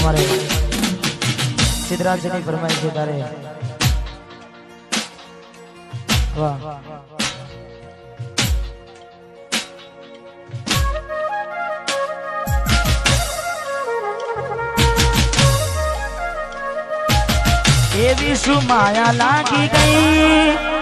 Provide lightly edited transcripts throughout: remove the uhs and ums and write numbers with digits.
અમારે સિદ્ધરાજની ફરમાઈ છે તારે વાહ એવી શું માયા લાગી ગઈ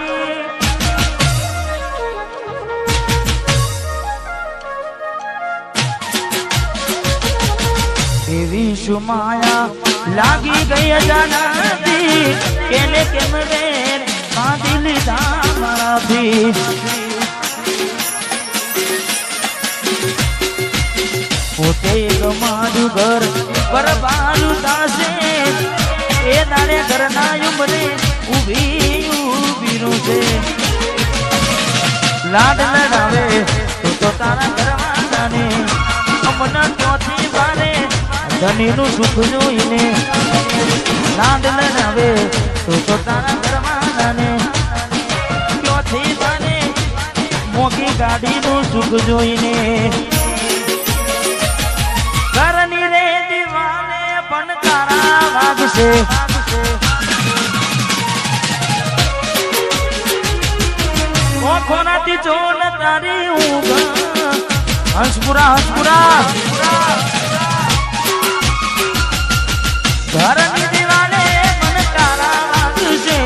એવી શું માયા લાગી ગઈ અજાનાથી કેને કેમ વેર બાંધી લીધા મારાથી પોતે મારું ઘર બરબારું થાશે એ દાડે ઘરના ઉંબરે ઊભી ઊભી નું છે લાડ લડાવે તો તારા ઘરવાળાને અમના ચોથી વારે ધનીનું સુખ જોઈને લાડ લડાવે તો તારા ઘરવાળાને ચોથી વારે મોગી ગાડીનું સુખ જોઈને ઘરની રે દીવાને પણ તારા વાગશે ઓખોનાથી જોન તારી ઊંઘ હંસપુરા હંસપુરા ઘરની દીવાને પણ તારા વાગશે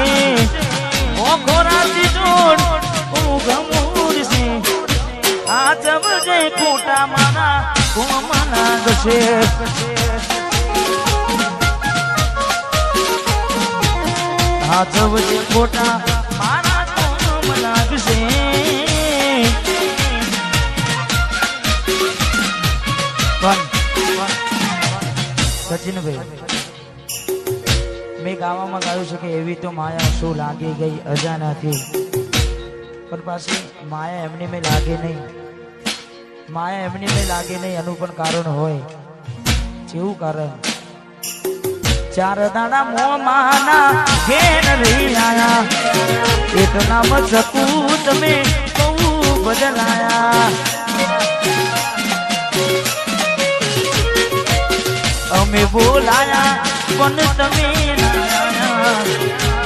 ઓખોનાથી જોન ઊંઘ મૂરશે આ જબજે ખોટા મારા કોમના ગશે હાથ વચ્ચે ખોટા મારા કોમ લાગશે સચિનભાઈ મેં ગાવામાં ગાયું છે કે એવી તો માયા શું લાગી ગઈ અજાનાથી પણ પાછી માયા એમની મેં લાગે નહીં માયા એમની મેં લાગે નહીં એનું પણ કારણ હોય જેવું કારણ ચાર દાડા મોમાના ઘેર રહી આયા એટલા મજકૂ તમે બહુ બદલાયા અમે બોલાયા પણ તમે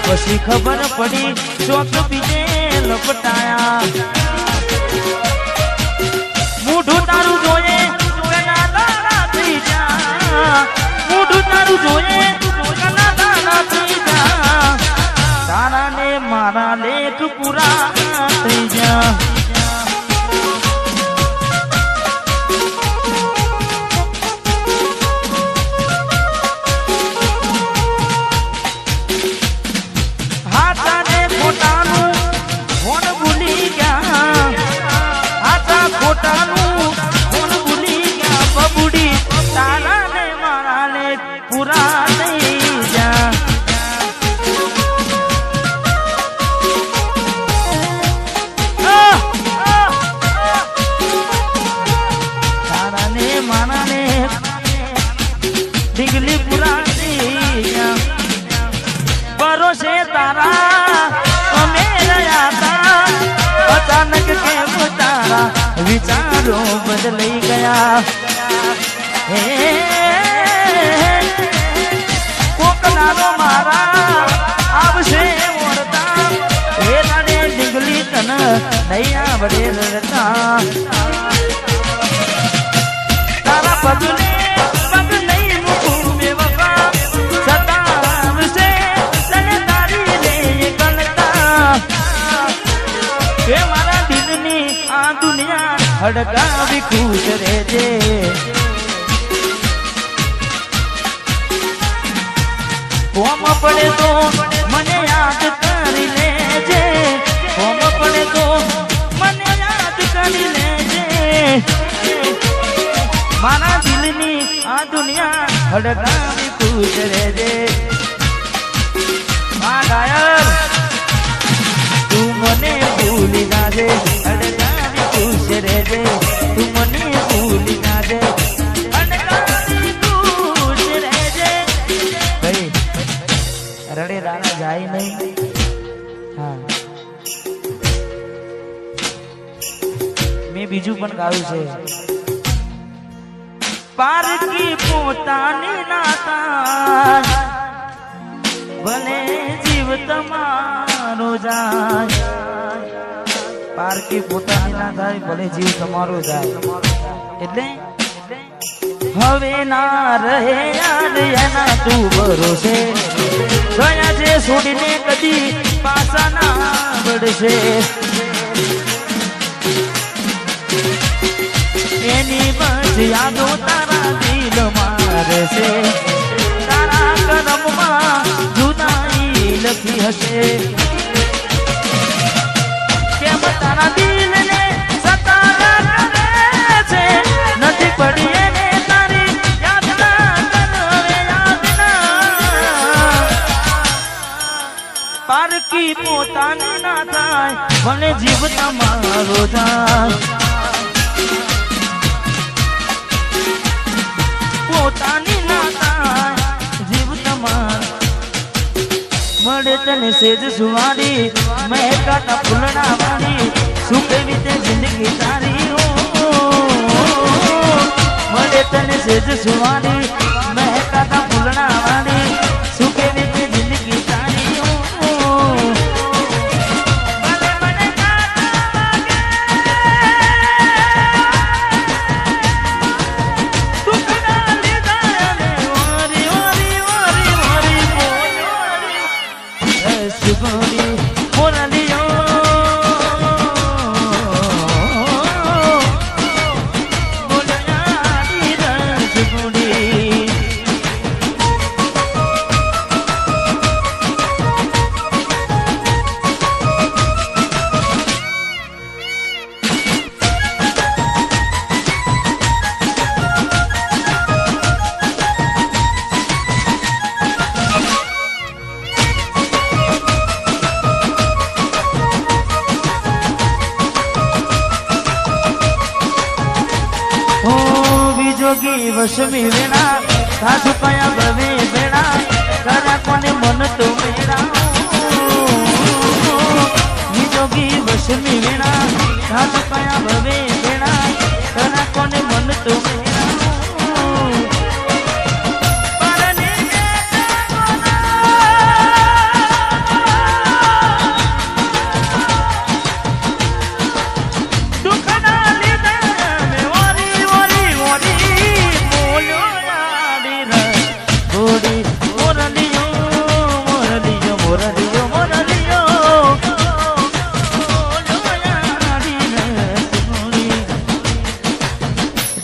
પછી ખબર પડી ચોક બીજે લપટાયા મૂઢું તારું જોઈએ થઈ જા મૂઢું તારું જોઈએ તારા ને મારા લેખ પૂરા થઈ જા હાથાને ખોટાનું ફોન ભૂલી ગયા હાથા ખોટાનું ફોન ભૂલી ગયા બબુડી તારા ને મારા લેખ પૂરા થઈ જા ડીગલી પુરાણી ભરોસે તારા અમે રહ્યા તા અચાનક કેમ તારા વિચારો બદલાઈ ગયા હે કોકનારો મારા આવશે ઓરતા એ તારે ડીગલી તન નહીં આવડે રડતા તારા પગને હડકાવી ખુશ રહેજે કોમ પડે તો મને યાદ કરી લેજે કોમ પડે તો મને યાદ કરી લેજે મારા દિલની આ દુનિયા હડકાવી ખુશ રહેજે આ ગાયર તું મને ભૂલી નાજે હડકાવી ખુશ રહેજે તું મને ભૂલી નાજે હડકાવી ખુશ રહેજે ભાઈ રડે રાણા જાય નહીં હા મેં બીજું પણ ગાયું છે પારકી પોતાની નાતા ભલે જીવ તમારો જાય પારકી પોતાની ના થાય ભલે જીવ તમારો જાય એટલે હવે ના રહે યાદ એના તું ભરોસે ગયા છે છોડીને કદી પાછા ના વળશે એની બસ યાદો તારા દિલ મારે છે તારા કરમમાં જુદાઈ લખી હશે કેમ તારા દિલને સતારા કરે છે નથી પડી એને તારી યાદના કનવે યાદના પારકી પોતાની ના થાય ભલે જીવ તમારો જાય પોતાની નાતા જીવ તમાર મળે તને સેજ સુવારી મહેકાતા ફૂલડા વાળી શું કેવી તે જિંદગી તારી મળે તને સેજ સુવારી મહેકાતા ફૂલડા વાળી શું કેવી તે જિંદગી તારી જોગી વસમી વેણા સાસુ કયા ભવે વેણા કરા કોને મન તો વેણા જોગી વસમી વેણા સાસુ કયા ભવે વેણા કરા કોને મન તો વેણા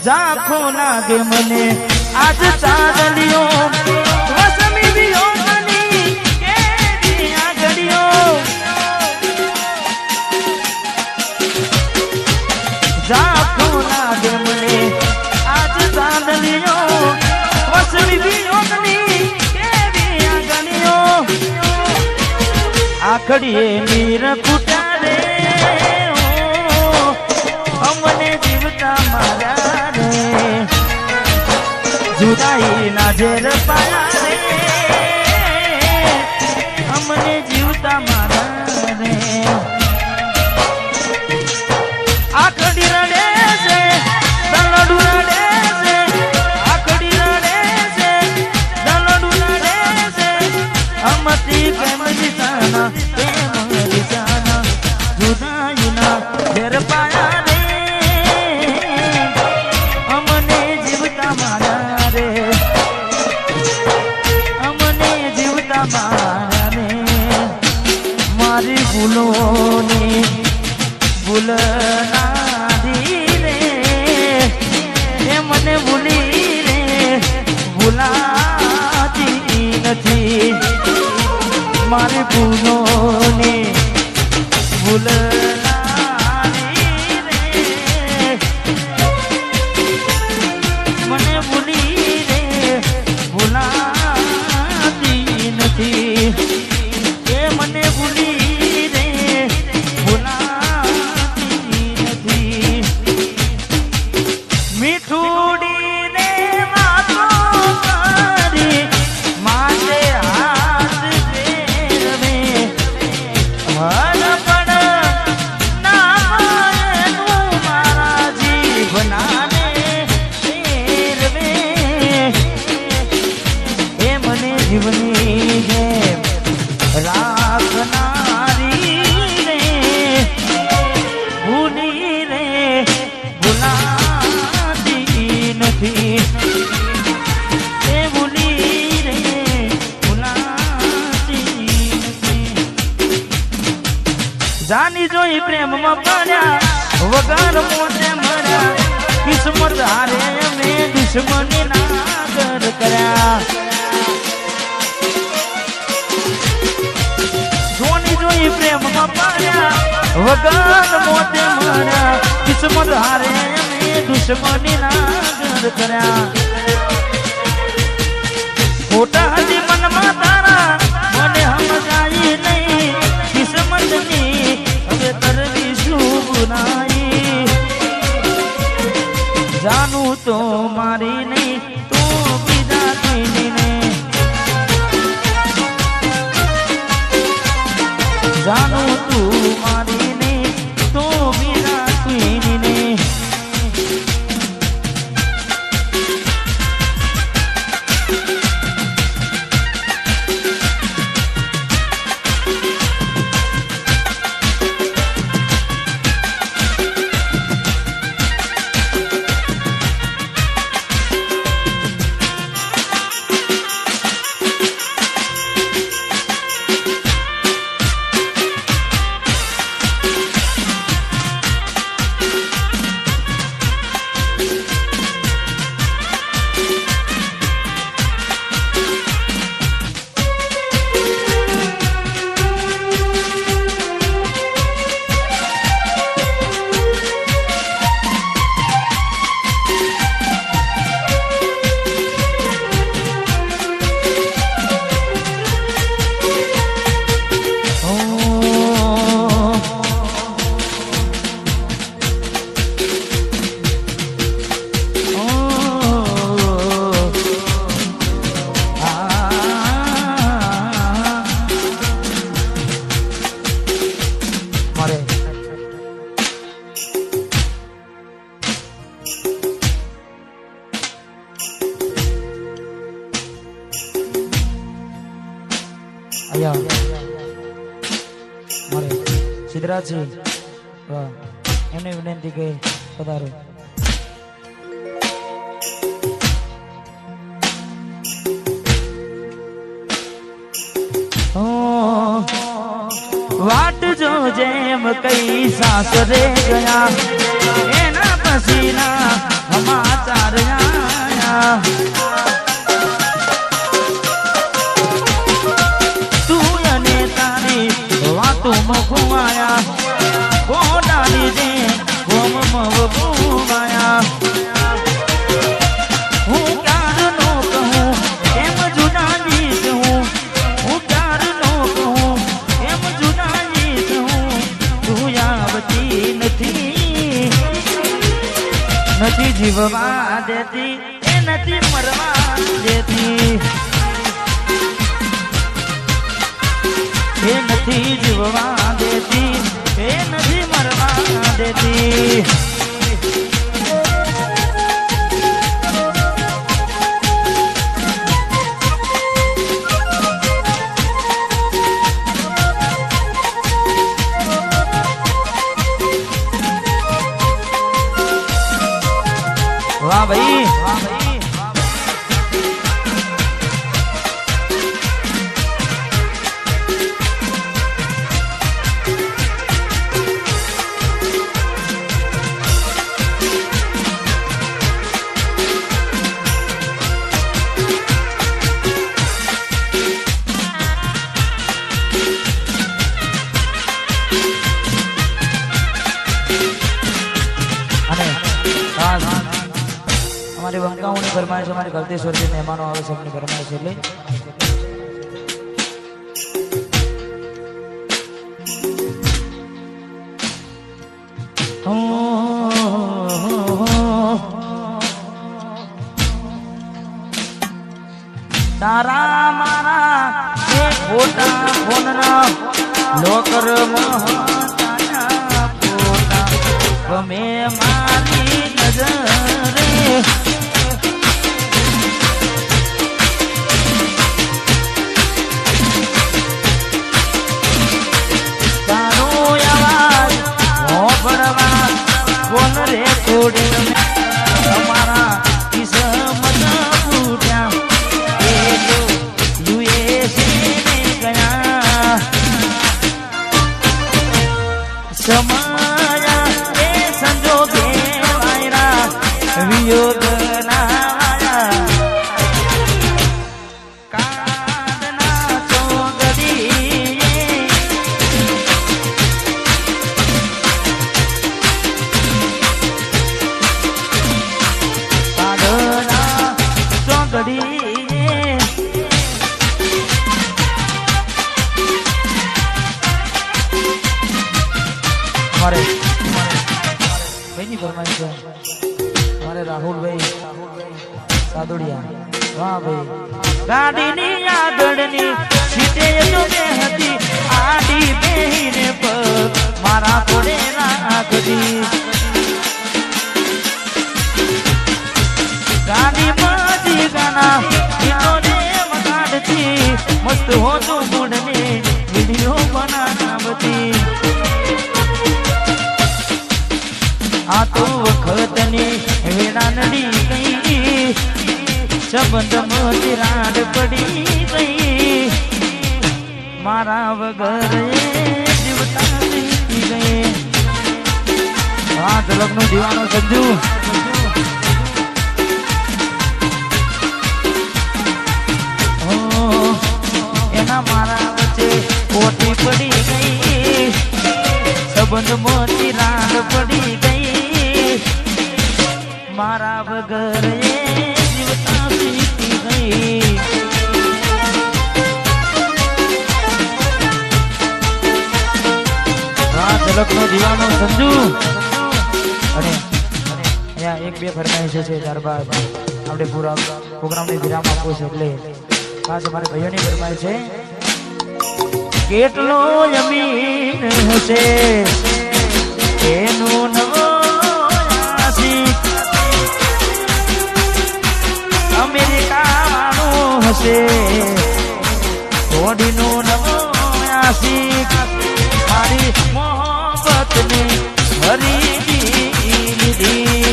ઝાંખો લાગે મને આજ ચાંદલિયો વસમી વિયોગની કેવી આગળીઓ ઝાંખો લાગે મને આજ ચાંદલિયો વસમી વિયોગની કેવી આગળીઓ આખડીએ નીર કુટા રે અમને જીવતા મારા जुदाई ना जेर पाया रे हमने जीवता मारा रे आखड़ी रड़े से दलडू रड़े से आखड़ी रड़े से दलडू रड़े से हमती प्रेम दिसाना जुदाई ना जेर पाया रे हमने जीवता मारा मारी भूलोनी भूल नादी रे मने भूली रे भूलाती नथी मारी भूलोनी भूल नादी रे मने भूली रे भूलाती नथी મને ભૂલી રે ભૂલાતી નથી મીઠુડી ને વાતો કરી માટે હાથ ફેરવે હર પણ વગર મોતે મર્યા કિસ્મત હારે મેં દુશ્મની ના ઘર કર્યા ખોટા હજી મનમાં તારા મને સમજાય નહીં કિસ્મતની હવે કરવી શું ગુનાઈ જાનું તો મારી નહીં તું બીજા કોઈની નહીં જાનું તું મારી નહીં તું બીજા કોઈની નહીં મારે સિદ્ધરાજજી એમને વિનંતી કે પધારો વાટ જો જેમ કઈ સાસરે ગયા એના પસીના સમાચાર આયા ઘુમાયા ગોડાની દે ગોમમવ ઘુમાયા હું ક્યારનો કહું એમ જુદાની છું હું ક્યારનો કહું એમ જુદાની છું તું આવતી નથી જીવવા દેતી એ નથી મરવા દેતી એ નથી જીવવા દેતી એ નથી મરવા દેતી વાહ ભાઈ વાહ ભાઈ हमारे वंकाओं ने फरमाइश हमारे गलतेश्वर के मेहमानों आवे सबने फरमाइश ले तारा मारा के फोटा फोनना लोकर महताना फोटा गमे मारी नजरे बोल रे कोड़ी में हमारा किस्मत फूटा ये तो यूएसए में गया समाया ए संजोगे वायरा वियोग ફરમાઈ છે અમારે રાહુલભાઈ સાદુડિયા વાહ ભાઈ ગાડીની આગળની સીટે તો બે હતી આડી બેહીને પગ મારા કોડે રાખતી ગાડી માજી ગાના ગીતોને વગાડતી મસ્ત હોતું મૂડને વિડીયો બનાવતી આ તો વખતની વેળા નડી ગઈ સંબંધમાં તિરાડ પડી ગઈ મારા વગર જીવતા વીતી ગઈ આ ઝલકનો દીવાનો સંજુ એના મારા વચ્ચે ખોટી પડી ગઈ સંબંધમાં તિરાડ પડી ગઈ મારા વગર જીવતા વીતી ગઈ ઝલકનો દીવાનો સંજુ અને અહીંયા એક બે ફરમાઈશ છે ત્યારબાદ આપણે પૂરા પ્રોગ્રામને વિરામ આપવો છે એટલે ખાસ અમારે ભાઈઓની ફરમાઈશ છે કેટલો જમીન હશે એનું નવો આશિક અમેરિકા વાળું હશે થોડીનું નવો આશિક મારી મોહબ્બતને ખરીદી લીધી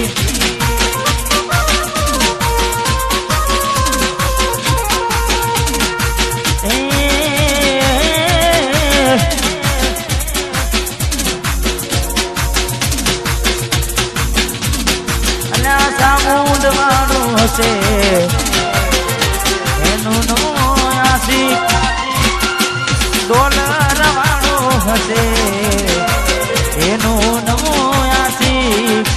સામુંડ વાળું હશે એનું નવો આશિક ડોલર વાળું હશે એનું નવો આશિક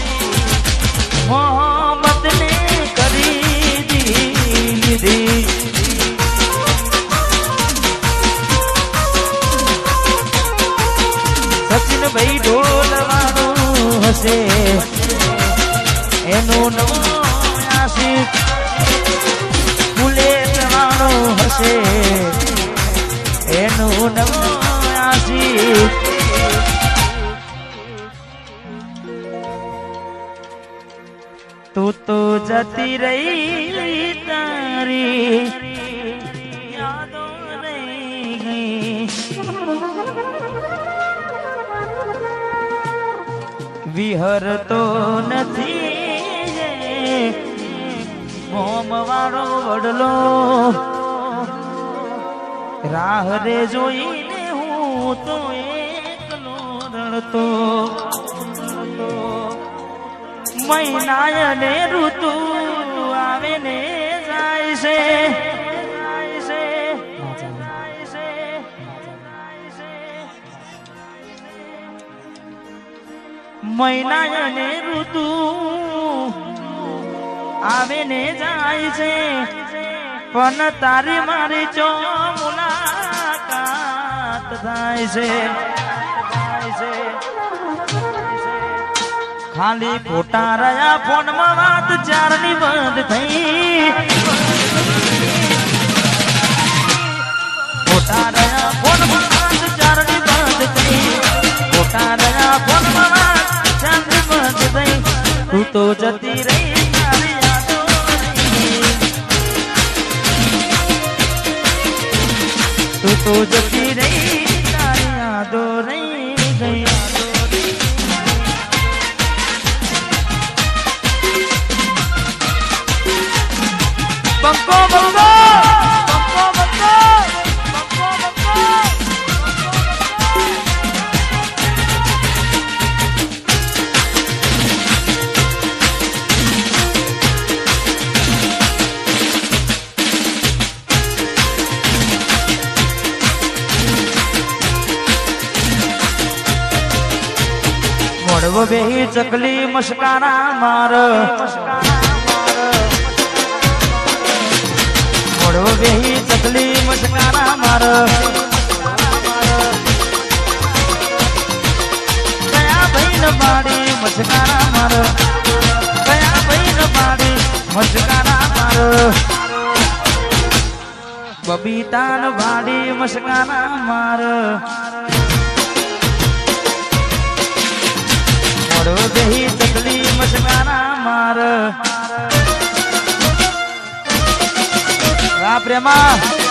મોહબ્બતને ખરીદી લીધી સચિનભાઈ ઢોલ વાળું હશે એનું નવો આશિક બુલેટ વાળો હશે એનું નવો આશિક તું તો જતી રહી તારી યાદો રહી ગઈ વિહરતો નથી મોમ વાળો વડલો રાહ રે જોઈને હું તો એકલો રડતો મહિના ને ઋતુ આવે ને જાય છે મહિના ને ઋતુ આવે ને જાય છે પણ તારી મારી ચો મુલાકાત થાય છે ખાલી ખોટા રહ્યા ફોનમાં વાત ચારની બંધ થઈ ખોટા રહ્યા ફોનમાં વાત ચારની બંધ થઈ ખોટા રહ્યા ફોનમાં વાત ચારની બંધ થઈ તું તો જતી રહી તારી યાદો તું તો જતી રહી તારી યાદો રહી ગઈ બંકો બંકો બંકો બંકો બંકો બંકો મોડવો બેહી ચકલી મસ્કારા માર મોડવો બેહી ચકલી મસ્કારા માર કયા ભાઈ ભાઈ ન બાડી મસ્કારા માર કયા ભાઈ ન બાડી મસ્કારા માર બબીતા ન બાડી મસ્કારા માર મોડો બેહી ચકલી મસ્કારા માર રા પ્રેમા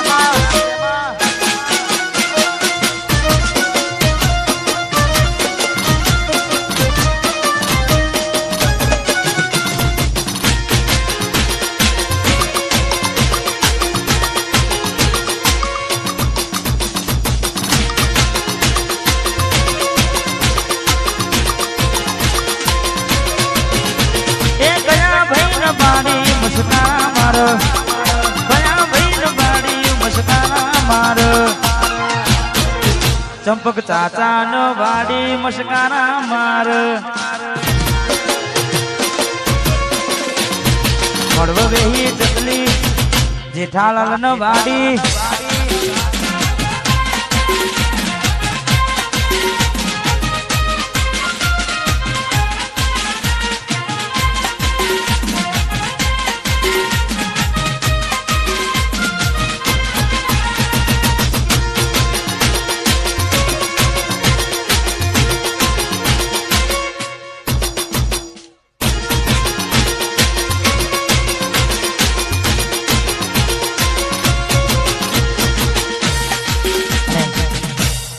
ચંપક ચાચા નો વાડી મસ્કારા માર મળવ વેહી ચકલી જેઠાલાલ નો વાડી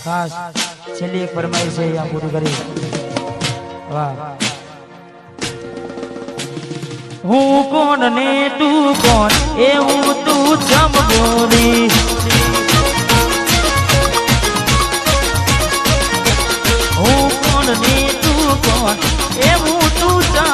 ખાસ છેલ્લી એક ફરમાઈશ છે આ પૂરી કરી વાહ હું કોણ ને તું કોણ એવું તું જમ બોલી હું કોણ ને તું કોણ એવું તું જમ